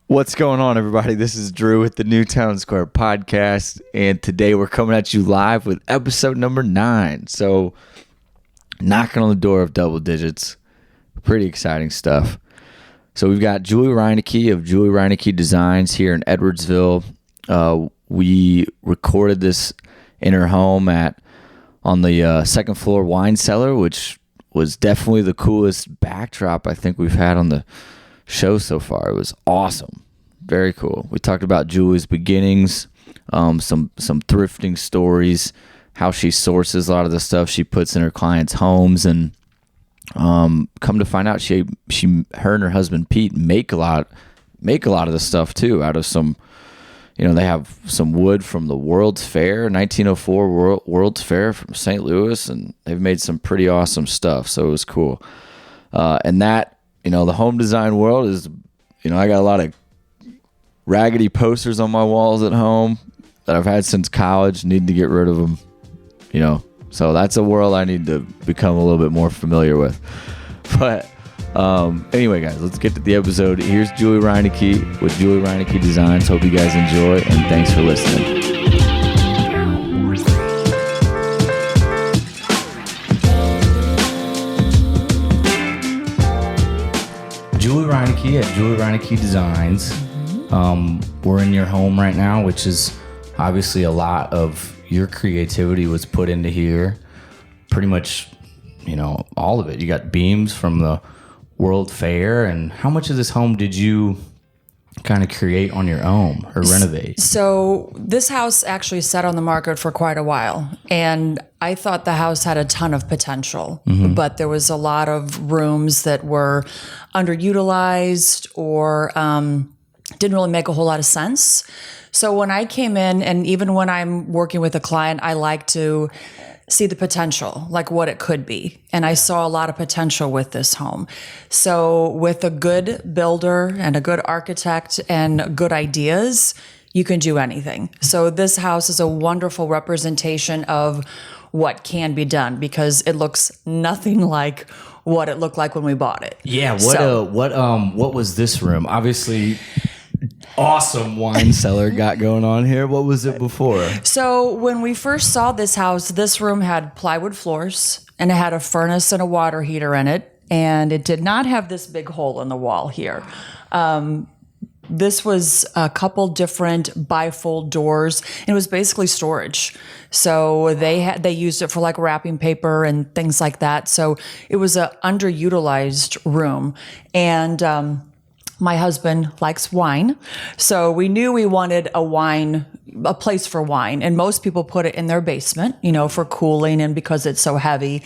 What's going on, everybody? This is Drew with the Newtown Square podcast, and today we're coming at you live with episode number 9. So, knocking on the door of double digits. Pretty exciting stuff. So, we've got Julie Reinecke of Julie Reinecke Designs here in Edwardsville. We recorded this in her home on the second floor wine cellar, which was definitely the coolest backdrop I think we've had on the show so far. It was awesome. Very cool. We talked about Julie's beginnings, some thrifting stories, how she sources a lot of the stuff she puts in her clients' homes, and come to find out her and her husband Pete make a lot of the stuff too out of some, they have some wood from the World's Fair, 1904 World's Fair from St. Louis, and they've made some pretty awesome stuff. So it was cool. And that, the home design world is, I got a lot of raggedy posters on my walls at home that I've had since college, need to get rid of them, so that's a world I need to become a little bit more familiar with. But anyway, guys, let's get to the episode. Here's Julie Reinecke with Julie Reinecke Designs. Hope you guys enjoy, and thanks for listening. Julie Reinecke at Julie Reinecke Designs. We're in your home right now, which is obviously a lot of your creativity was put into here. Pretty much, all of it. You got beams from the World Fair. And how much of this home did you kind of create on your own or renovate? So this house actually sat on the market for quite a while, and I thought the house had a ton of potential, but there was a lot of rooms that were underutilized or didn't really make a whole lot of sense. So when I came in, and even when I'm working with a client, I like to see the potential, like what it could be. And I saw a lot of potential with this home. So with a good builder and a good architect and good ideas, you can do anything. So this house is a wonderful representation of what can be done, because it looks nothing like what it looked like when we bought it. Yeah. What was this room? Obviously, awesome wine cellar got going on here. What was it before? So when we first saw this house, this room had plywood floors, and it had a furnace and a water heater in it, and it did not have this big hole in the wall here. This was a couple different bifold doors, and it was basically storage. So they used it for like wrapping paper and things like that. So it was an underutilized room, and my husband likes wine, so we knew we wanted a place for wine, and most people put it in their basement, for cooling and because it's so heavy.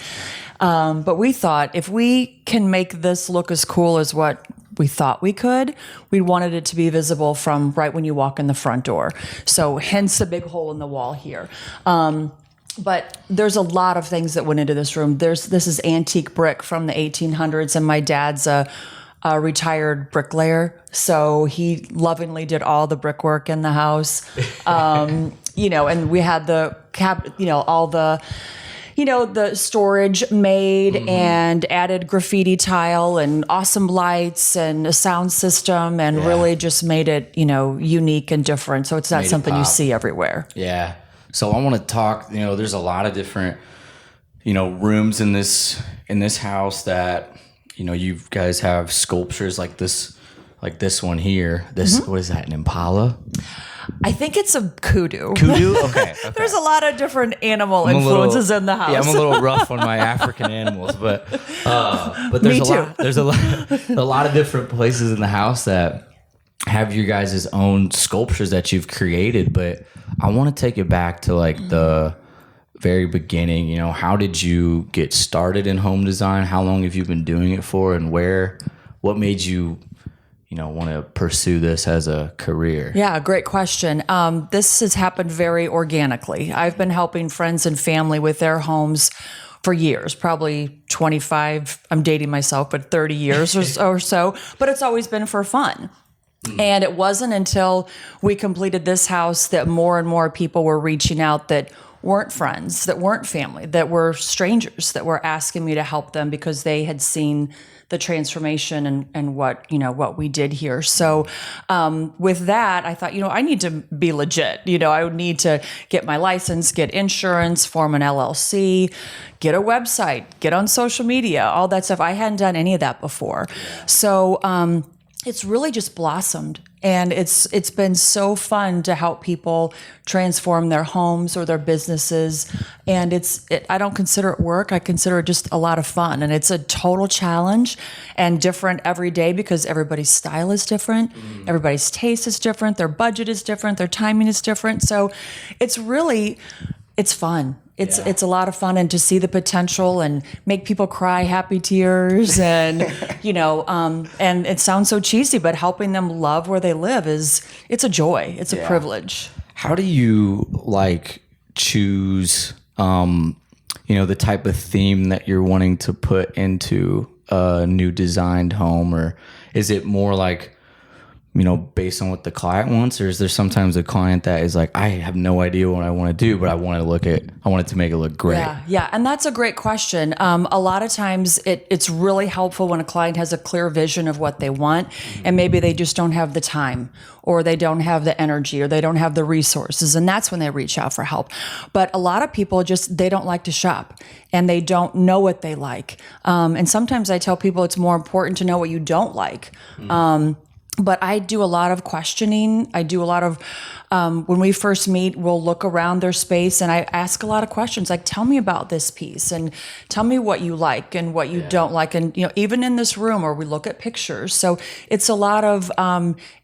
But we thought if we can make this look as cool as what we thought we could, we wanted it to be visible from right when you walk in the front door. So hence the big hole in the wall here. But there's a lot of things that went into this room. This is antique brick from the 1800s, and my dad's a retired bricklayer, so he lovingly did all the brickwork in the house. And we had the all the the storage made, and added graffiti tile and awesome lights and a sound system, and really just made it, unique and different. So it's not something you see everywhere. Yeah. So I want to talk, there's a lot of different, rooms in this house that, you guys have sculptures like this one here. What is that, an impala? I think it's a kudu. Kudu? Okay. There's a lot of different animal influences in the house. Yeah, I'm a little rough on my African animals, but there's a lot of different places in the house that have your guys' own sculptures that you've created. But I want to take it back to like the very beginning. How did you get started in home design? How long have you been doing it for, and what made you want to pursue this as a career? Yeah, great question. This has happened very organically. I've been helping friends and family with their homes for years, probably 25, I'm dating myself, but 30 years or so, but it's always been for fun. And it wasn't until we completed this house that more and more people were reaching out that weren't friends, that weren't family, that were strangers that were asking me to help them because they had seen the transformation and what we did here. So with that, I thought, I need to be legit. I would need to get my license, get insurance, form an LLC, get a website, get on social media, all that stuff. I hadn't done any of that before. So it's really just blossomed. And it's been so fun to help people transform their homes or their businesses. And I don't consider it work. I consider it just a lot of fun. And it's a total challenge and different every day because everybody's style is different. Everybody's taste is different. Their budget is different. Their timing is different. So it's fun. It's a lot of fun, and to see the potential and make people cry happy tears and, and it sounds so cheesy, but helping them love where they live it's a joy. It's a privilege. How do you choose, the type of theme that you're wanting to put into a new designed home, or is it more based on what the client wants, or is there sometimes a client that is like, I have no idea what I want to do, but I want it to make it look great? Yeah. And that's a great question. A lot of times it's really helpful when a client has a clear vision of what they want, and maybe they just don't have the time, or they don't have the energy, or they don't have the resources. And that's when they reach out for help. But a lot of people they don't like to shop, and they don't know what they like. And sometimes I tell people it's more important to know what you don't like. But I do a lot of questioning. I do a lot of, when we first meet, we'll look around their space and I ask a lot of questions like, tell me about this piece and tell me what you like and what you don't like. And, even in this room, or we look at pictures. So it's a lot of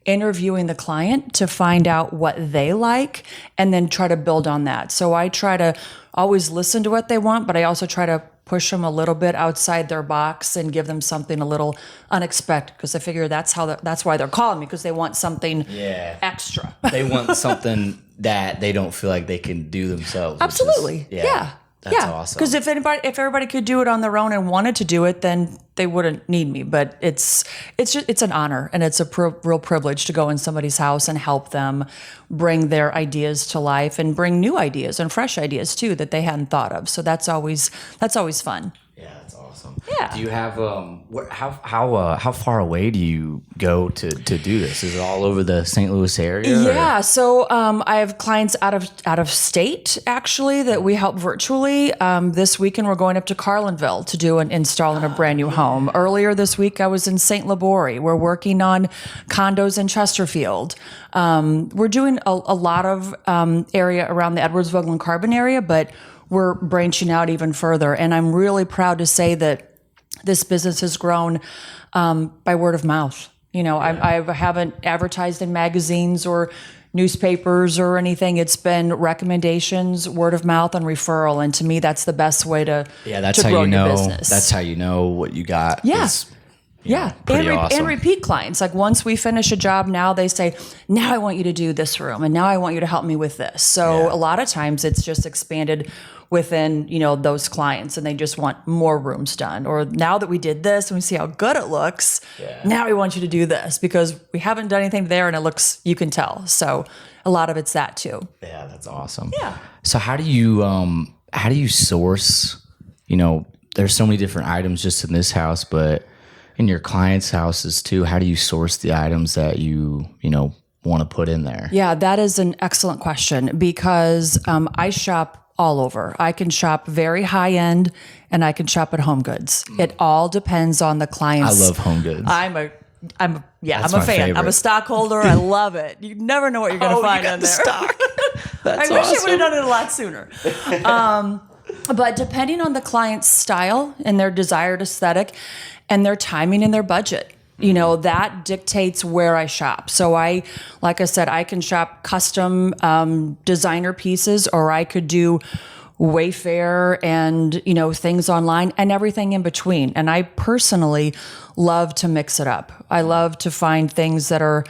interviewing the client to find out what they like and then try to build on that. So I try to always listen to what they want, but I also try to push them a little bit outside their box and give them something a little unexpected, because I figure that's why they're calling me, because they want something extra. They want something that they don't feel like they can do themselves. Absolutely. That's awesome. Because if everybody could do it on their own and wanted to do it, then they wouldn't need me. But it's an honor, and it's a real privilege to go in somebody's house and help them bring their ideas to life and bring new ideas and fresh ideas too that they hadn't thought of. So that's always fun. Yeah, that's awesome. Yeah. Do you have how far away do you go to do this? Is it all over the St. Louis area? Yeah. So I have clients out of state actually that we help virtually. This weekend we're going up to Carlinville to do an install in a brand new home. Earlier this week I was in St. Laborie. We're working on condos in Chesterfield. We're doing a lot of area around the Edwardsville and Carbon area, but we're branching out even further. And I'm really proud to say that this business has grown by word of mouth. I haven't advertised in magazines or newspapers or anything. It's been recommendations, word of mouth, and referral. And to me, that's the best way to grow your business. That's how you know what you got. Awesome. And repeat clients. Like once we finish a job, now they say, now I want you to do this room, and now I want you to help me with this. So a lot of times it's just expanded within, those clients, and they just want more rooms done. Or now that we did this and we see how good it looks, now we want you to do this because we haven't done anything there and it looks, you can tell. So a lot of it's that too. Yeah, that's awesome. Yeah. So how do you source, there's so many different items just in this house, but in your clients' houses too, how do you source the items that you want to put in there? Yeah, that is an excellent question because I shop all over. I can shop very high end and I can shop at Home Goods. It all depends on the client's. I love Home Goods. I'm a fan. Favorite. I'm a stockholder. I love it. You never know what you're going to find in there. Stock. That's I wish I would have done it a lot sooner. But depending on the client's style and their desired aesthetic and their timing and their budget, that dictates where I shop. So like I said, I can shop custom designer pieces, or I could do Wayfair and, things online and everything in between. And I personally love to mix it up. I love to find things that are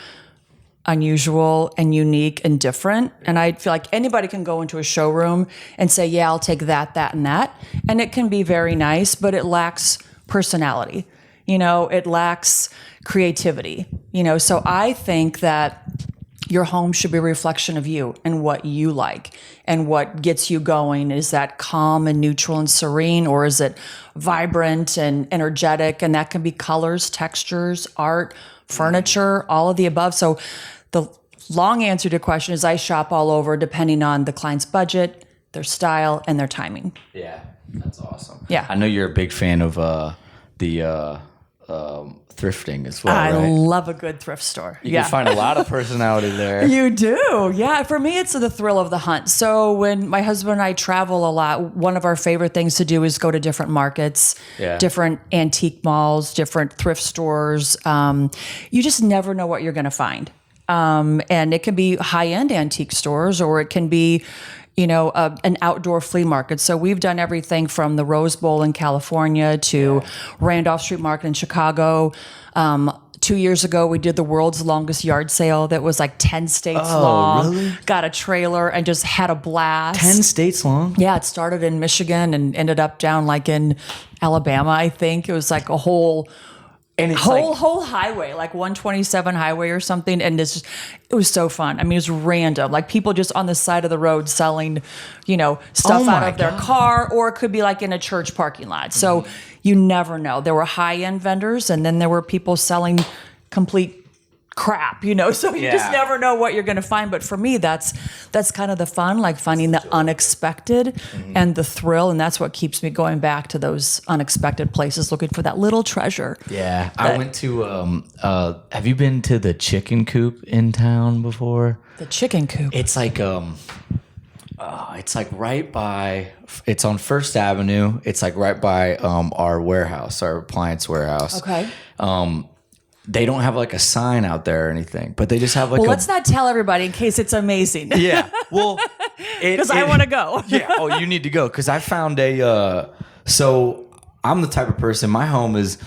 unusual and unique and different. And I feel like anybody can go into a showroom and say, yeah, I'll take that, that, and that. And it can be very nice, but it lacks personality. It lacks creativity. So I think that your home should be a reflection of you and what you like and what gets you going. Is that calm and neutral and serene, or is it vibrant and energetic? And that can be colors, textures, art, furniture, all of the above. So the long answer to your question is I shop all over depending on the client's budget, their style, and their timing. Yeah, that's awesome. Yeah. I know you're a big fan of the thrifting as well, I right? love a good thrift store. You can find a lot of personality there. You do. Yeah. For me, it's the thrill of the hunt. So when my husband and I travel a lot, one of our favorite things to do is go to different markets, different antique malls, different thrift stores. You just never know what you're going to find. And it can be high-end antique stores, or it can be, an outdoor flea market. So we've done everything from the Rose Bowl in California to Randolph Street Market in Chicago. 2 years ago, we did the world's longest yard sale that was like 10 states long. Really? Got a trailer and just had a blast. 10 states long? Yeah, it started in Michigan and ended up down like in Alabama, I think. It was like a whole highway, like 127 highway or something. And it was so fun. I mean, it was random. Like people just on the side of the road selling, stuff out of their car, or it could be like in a church parking lot. So you never know. There were high-end vendors, and then there were people selling complete crap, so you just never know what you're going to find. But for me, that's kind of the fun, like finding the unexpected and the thrill. And that's what keeps me going back to those unexpected places, looking for that little treasure. Yeah. I went to, have you been to the Chicken Coop in town before? The Chicken Coop. It's like, it's like right by, it's on First Avenue. It's like right by our warehouse, our appliance warehouse. Okay. They don't have like a sign out there or anything, but they just have like let's not tell everybody in case it's amazing. Yeah. Well, because I want to go. Yeah. Oh, you need to go. Cause I found so I'm the type of person, my home is,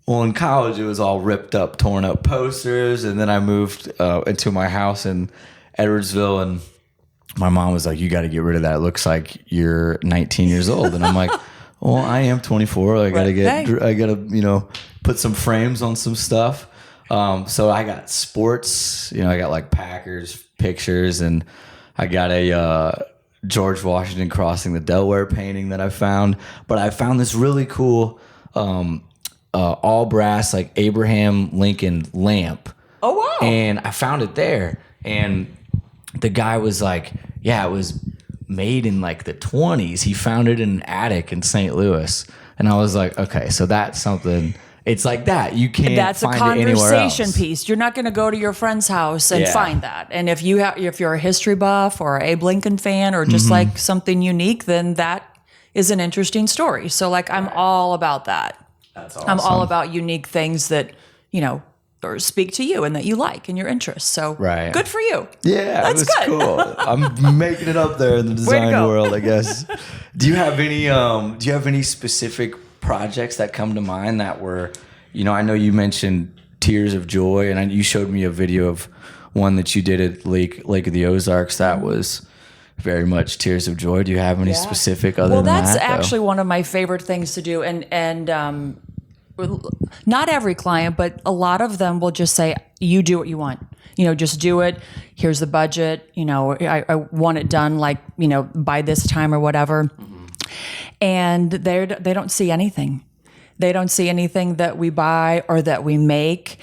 well, in college, it was all ripped up, torn up posters. And then I moved into my house in Edwardsville, and my mom was like, you got to get rid of that. It looks like you're 19 years old. And I'm like, well, I am 24. I gotta put some frames on some stuff. So I got sports, I got like Packers pictures, and I got a George Washington crossing the Delaware painting that I found. But I found this really cool all brass, like Abraham Lincoln lamp. Oh, wow. And I found it there. And the guy was like, yeah, it was made in like the 20s. He found it in an attic in St. Louis. And I was like, okay, so that's something. It's like that. You can't find it anywhere else. That's a conversation piece. You're not going to go to your friend's house and find that. And if you're a history buff or Abe Lincoln fan or just like something unique, then that is an interesting story. So like I'm all about that. That's awesome. I'm all about unique things that, or speak to you and that you like and your interests. So good for you. Yeah, that's it was good. Cool. I'm making it up there in the design world, I guess. Do you have any specific projects that come to mind that were, I know you mentioned Tears of Joy, and you showed me a video of one that you did at Lake of the Ozarks that was very much Tears of Joy. Do you have any specific other than that? Well, that's actually one of my favorite things to do. And not every client, but a lot of them will just say, you do what you want. Just do it. Here's the budget. I want it done like, by this time or whatever. And they don't see anything. They don't see anything that we buy or that we make,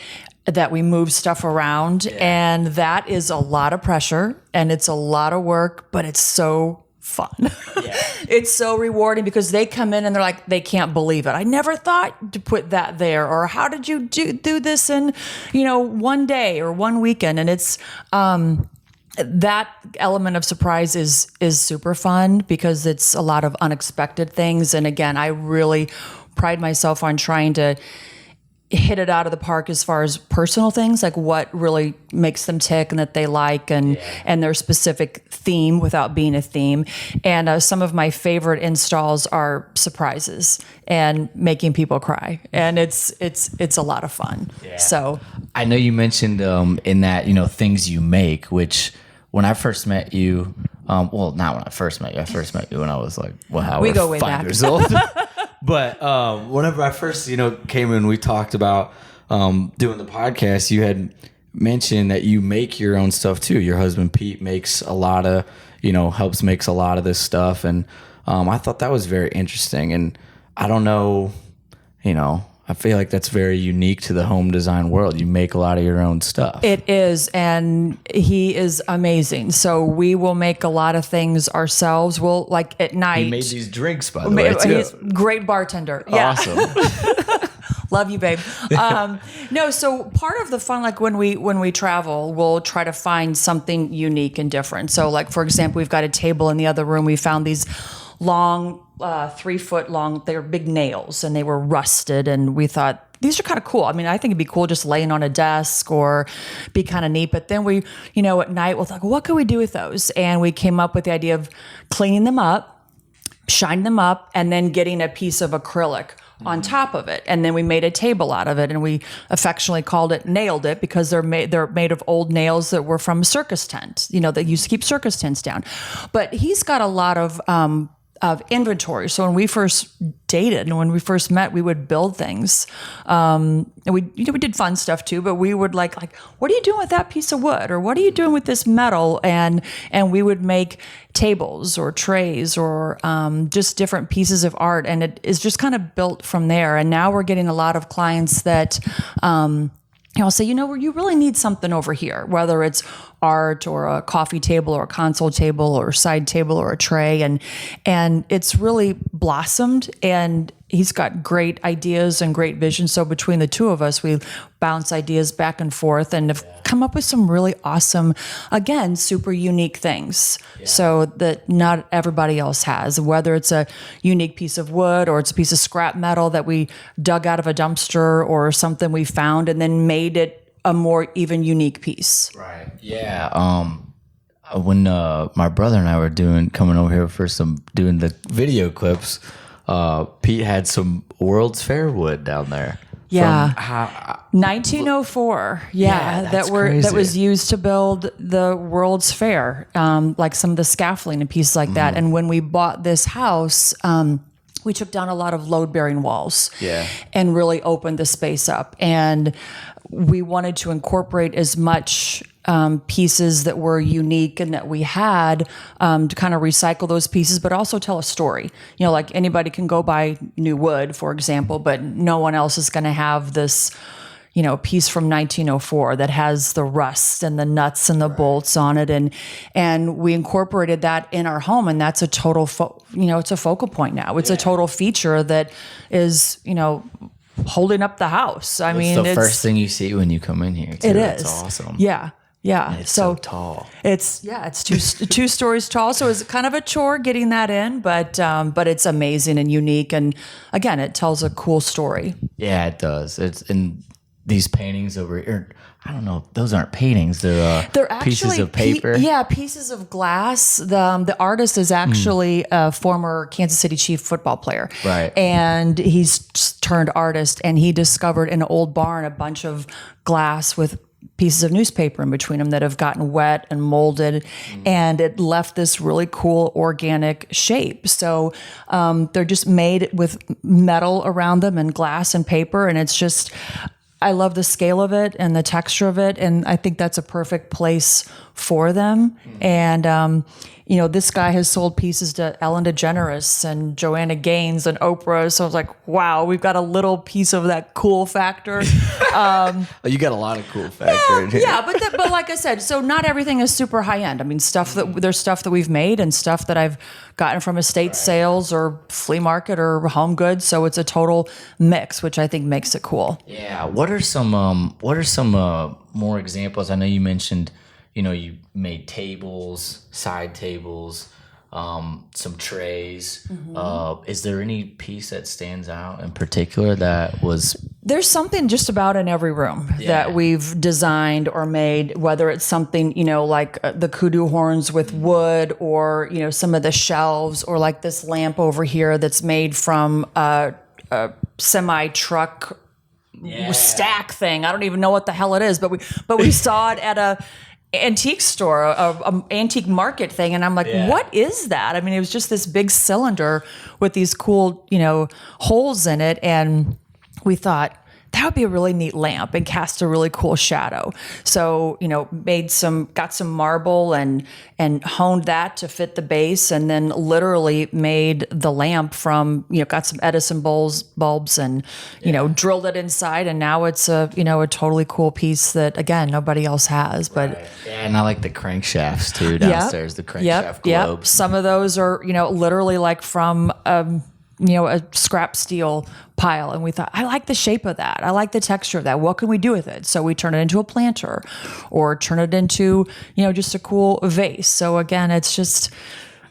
that we move stuff around. Yeah. And that is a lot of pressure and it's a lot of work, but it's so fun. Yeah. It's so rewarding because they come in and they're like, they can't believe it. I never thought to put that there. Or how did you do this in, one day or one weekend? And it's, that element of surprise is super fun because it's a lot of unexpected things. And again, I really pride myself on trying to hit it out of the park as far as personal things, like what really makes them tick and that they like and their specific theme without being a theme. And some of my favorite installs are surprises and making people cry. And it's a lot of fun. Yeah. So I know you mentioned in that, things you make, which when I first met you, not when I first met you. I first met you when I was like, we go way 5 back. years old. But whenever I first, came in, we talked about doing the podcast. You had mentioned that you make your own stuff too. Your husband Pete makes a lot of, makes a lot of this stuff. And I thought that was very interesting. And I don't know, I feel like that's very unique to the home design world. You make a lot of your own stuff. It is, and he is amazing. So we will make a lot of things ourselves. We'll, like, at night. He made these drinks, by the way, too. He's a great bartender. Awesome. Yeah. Love you, babe. No, so part of the fun, like when we travel, we'll try to find something unique and different. So, like, for example, we've got a table in the other room. We found these long, 3 foot long, they were big nails, and they were rusted, and we thought, these are kind of cool. I mean, I think it'd be cool just laying on a desk or be kind of neat. But then we, at night, we'll think, what can we do with those? And we came up with the idea of cleaning them up, shining them up, and then getting a piece of acrylic on top of it. And then we made a table out of it, and we affectionately called it Nailed It, because they're made of old nails that were from a circus tent, that used to keep circus tents down. But he's got a lot of inventory. So when we first dated and when we first met, we would build things. And we did fun stuff too, but we would like, what are you doing with that piece of wood? Or what are you doing with this metal? And we would make tables or trays or just different pieces of art. And it is just kind of built from there. And now we're getting a lot of clients that, I'll say, you really need something over here, whether it's art or a coffee table or a console table or a side table or a tray. And it's really blossomed, and he's got great ideas and great vision. So between the two of us, we bounce ideas back and forth and have come up with some really awesome, again, super unique things. Yeah. So that not everybody else has, whether it's a unique piece of wood or it's a piece of scrap metal that we dug out of a dumpster or something we found and then made it a more even unique piece. Right. Yeah. When my brother and I were coming over here for doing the video clips, Pete had some World's Fair wood down there. Yeah. 1904. Yeah, that was used to build the World's Fair, like some of the scaffolding and pieces like that. And when we bought this house, we took down a lot of load-bearing walls and really opened the space up. And we wanted to incorporate as much pieces that were unique and that we had to kind of recycle those pieces, but also tell a story. Like anybody can go buy new wood, for example, but no one else is going to have this, piece from 1904 that has the rust and the nuts and the bolts on it. And we incorporated that in our home, and that's a total, it's a focal point now. It's a total feature that is, holding up the house. I mean, it's the first thing you see when you come in here, too. It is. It's awesome. Yeah. Yeah. And it's so tall. It's two stories tall. So it's kind of a chore getting that in, but it's amazing and unique. And again, it tells a cool story. Yeah, it does. It's in these paintings over here. I don't know. Those aren't paintings. They're actually pieces of paper. Pieces of glass. The artist is actually a former Kansas City Chief football player. Right. And he's turned artist, and he discovered in an old barn a bunch of glass with pieces of newspaper in between them that have gotten wet and molded, and it left this really cool organic shape. So they're just made with metal around them and glass and paper, and it's just, I love the scale of it and the texture of it, and I think that's a perfect place for them. And this guy has sold pieces to Ellen DeGeneres and Joanna Gaines and Oprah. So I was like, wow, we've got a little piece of that cool factor. You got a lot of cool factor in here. Yeah, but like I said, so not everything is super high end. I mean, there's stuff that we've made and stuff that I've gotten from estate sales or flea market or home goods. So it's a total mix, which I think makes it cool. Yeah. What are some more examples? I know you mentioned, you made tables, side tables, some trays. Is there any piece that stands out in particular that was? There's something just about in every room that we've designed or made, whether it's something, like the kudu horns with wood, or, some of the shelves, or like this lamp over here that's made from a semi-truck stack thing. I don't even know what the hell it is, but we saw it at a antique store, a antique market thing, and I'm like, what is that? I mean, it was just this big cylinder with these cool, holes in it, and we thought, that would be a really neat lamp and cast a really cool shadow. So, got some marble and honed that to fit the base, and then literally made the lamp from, got some Edison bulbs and, drilled it inside. And now it's a totally cool piece that, again, nobody else has. But yeah, and I like the crankshafts too downstairs, the crankshaft globes. Yep. Some of those are, literally like from, a scrap steel pile. And we thought, I like the shape of that. I like the texture of that. What can we do with it? So we turn it into a planter or turn it into, just a cool vase. So again, it's just,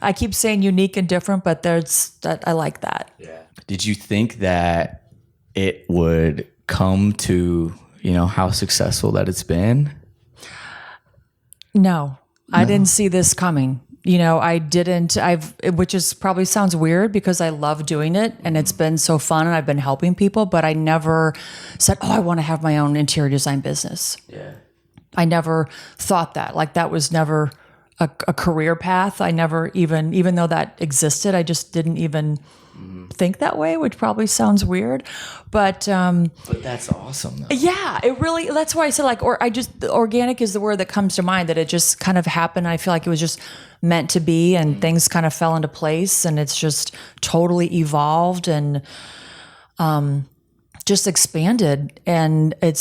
I keep saying unique and different, but I like that. Yeah. Did you think that it would come to, how successful that it's been? No, I didn't see this coming. I didn't, which is probably sounds weird because I love doing it and it's been so fun and I've been helping people, but I never said, I want to have my own interior design business. Yeah. I never thought that. Like that was never a career path. I never even though that existed, I just didn't even think that way, which probably sounds weird, but that's awesome though. Yeah, it really, that's why I said organic is the word that comes to mind, that it just kind of happened. I feel like it was just meant to be and things kind of fell into place and it's just totally evolved and, just expanded. And I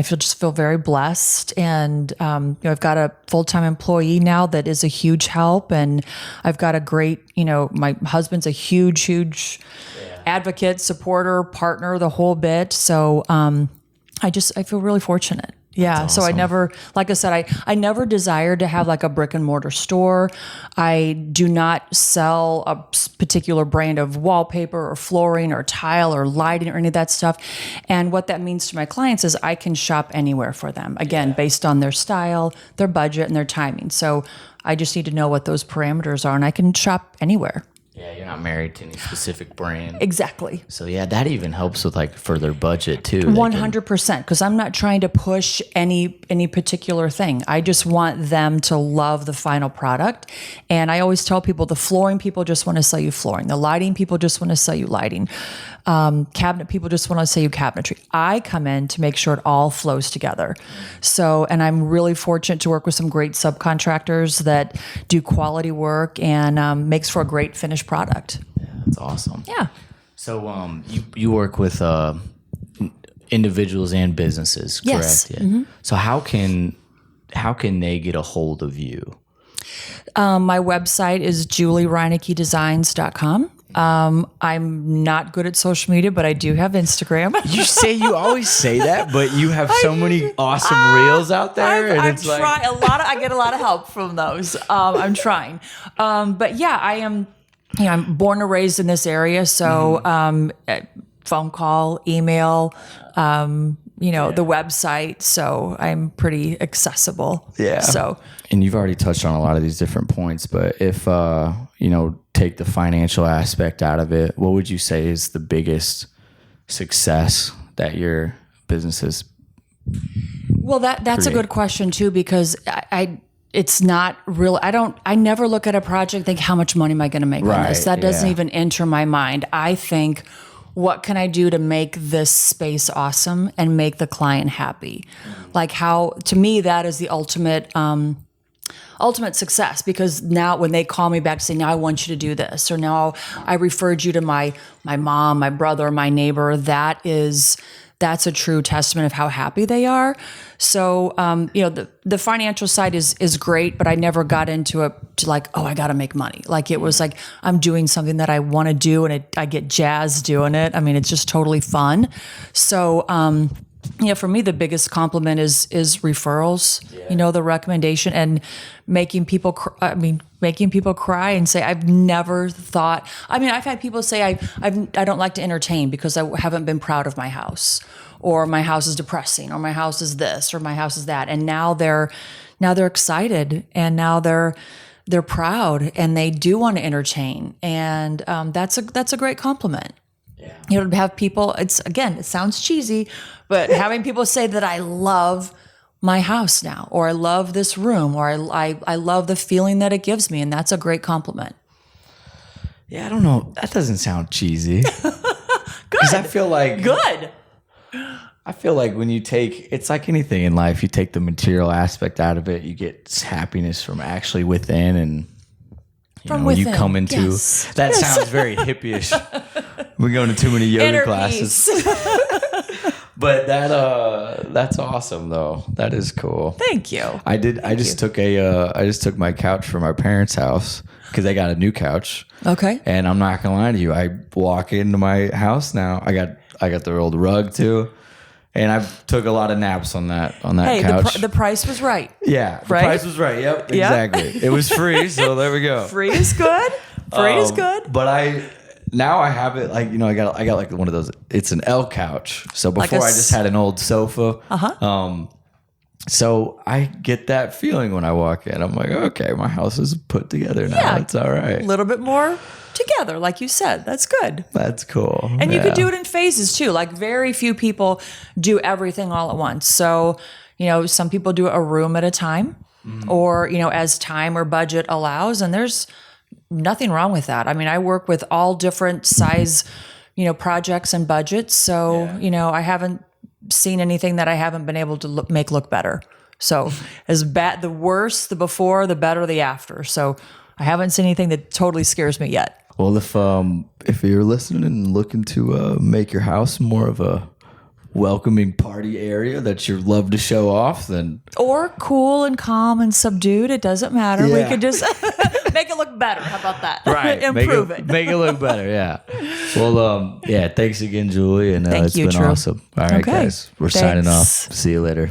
feel very blessed. And, I've got a full-time employee now that is a huge help. And I've got a great, my husband's a huge advocate, supporter, partner, the whole bit. So, I feel really fortunate. Yeah. That's So awesome. I never, like I said, I never desired to have like a brick and mortar store. I do not sell a particular brand of wallpaper or flooring or tile or lighting or any of that stuff. And what that means to my clients is I can shop anywhere for them, again, based on their style, their budget, and their timing. So I just need to know what those parameters are and I can shop anywhere. Yeah, you're not married to any specific brand. Exactly. So yeah, that even helps with like further budget too. 100%, because I'm not trying to push any particular thing. I just want them to love the final product. And I always tell people the flooring people just want to sell you flooring. The lighting people just want to sell you lighting. Cabinet people just want to sell you cabinetry. I come in to make sure it all flows together. So, and I'm really fortunate to work with some great subcontractors that do quality work and makes for a great finished product. Yeah, that's awesome. Yeah. So you work with individuals and businesses, correct? Yes. Yeah. Mm-hmm. So how can they get a hold of you? My website is juliereineckedesigns.com. I'm not good at social media, but I do have Instagram. You always say that, but you have so many awesome reels out there. I get a lot of help from those. I'm trying. But yeah, I am, I'm born and raised in this area. So, phone call, email, the website. So I'm pretty accessible. Yeah. So, and you've already touched on a lot of these different points, but if, take the financial aspect out of it, what would you say is the biggest success that your business has? Well, that's a good question too, because it's not real. I never look at a project and think, how much money am I going to make on this? That doesn't even enter my mind. I think, what can I do to make this space awesome and make the client happy? Like to me, that is the ultimate success, because now when they call me back to say, now I want you to do this, or now I referred you to my mom, my brother, my neighbor, that's a true testament of how happy they are. So, the financial side is great, but I never got into it to like, I got to make money. Like it was like, I'm doing something that I want to do and I get jazzed doing it. I mean, it's just totally fun. So, for me, the biggest compliment is referrals, the recommendation and making people cry and say, I've never thought, I've had people say, I don't like to entertain because I haven't been proud of my house, or my house is depressing, or my house is this, or my house is that. And now they're excited, and now they're proud, and they do want to entertain. And, that's a great compliment. Yeah. To have people, it sounds cheesy, but having people say that I love my house now, or I love this room, or I love the feeling that it gives me. And that's a great compliment. Yeah. I don't know. That doesn't sound cheesy. Good. Because I feel like. Good. I feel like when you take, it's like anything in life, you take the material aspect out of it, you get happiness from actually within, and From when you within, come into yes. that sounds very hippie-ish. We're going to too many yoga Inner classes. peace. But that's awesome though. That is cool. Thank you. I just took my couch from our parents' house because I got a new couch. Okay. And I'm not gonna lie to you, I walk into my house now. I got the old rug too, and I took a lot of naps on that Hey, couch. the price was right. Yeah, the Right? price was right. Yep, Yeah. exactly. It was free, so there we go. Free is good. Free is good. But now I have it like, I got like one of those. It's an L couch. So before I just had an old sofa. So I get that feeling when I walk in. I'm like, okay, my house is put together now. Yeah. It's all right. A little bit more together, like you said. That's good. That's cool. And you could do it in phases too. Like very few people do everything all at once. So, some people do a room at a time or, as time or budget allows. And there's nothing wrong with that. I mean, I work with all different size, projects and budgets. So, I haven't seen anything that I haven't been able to make look better. So as bad, the worse, the before, the better, the after. So I haven't seen anything that totally scares me yet. Well, if you're listening and looking to make your house more of a welcoming party area that you love to show off, then or cool and calm and subdued, it doesn't matter. Yeah. We could just make it look better. How about that? right, Improve it. Make it look better. Yeah. Well, thanks again, Julie, and Thank it's you, been Drew. awesome. All right, Okay. guys, we're signing off. Thanks. See you later.